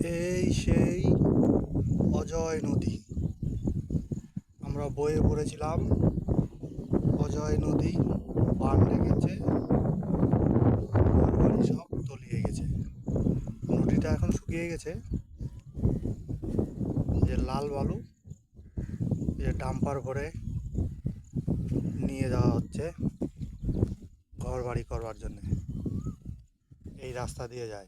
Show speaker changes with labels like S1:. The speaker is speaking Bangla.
S1: এই সেই অজয় নদী। আমরা বয়ে পড়েছিলাম, অজয় নদী বান লেগেছে, ঘরবাড়ি সব তলিয়ে গেছে। নদীটা এখন শুকিয়ে গেছে। যে লাল বালু, যে ডাম্পার ভরে নিয়ে যাওয়া হচ্ছে ঘর বাড়ি করবার জন্যে। এই রাস্তা দিয়ে যায়।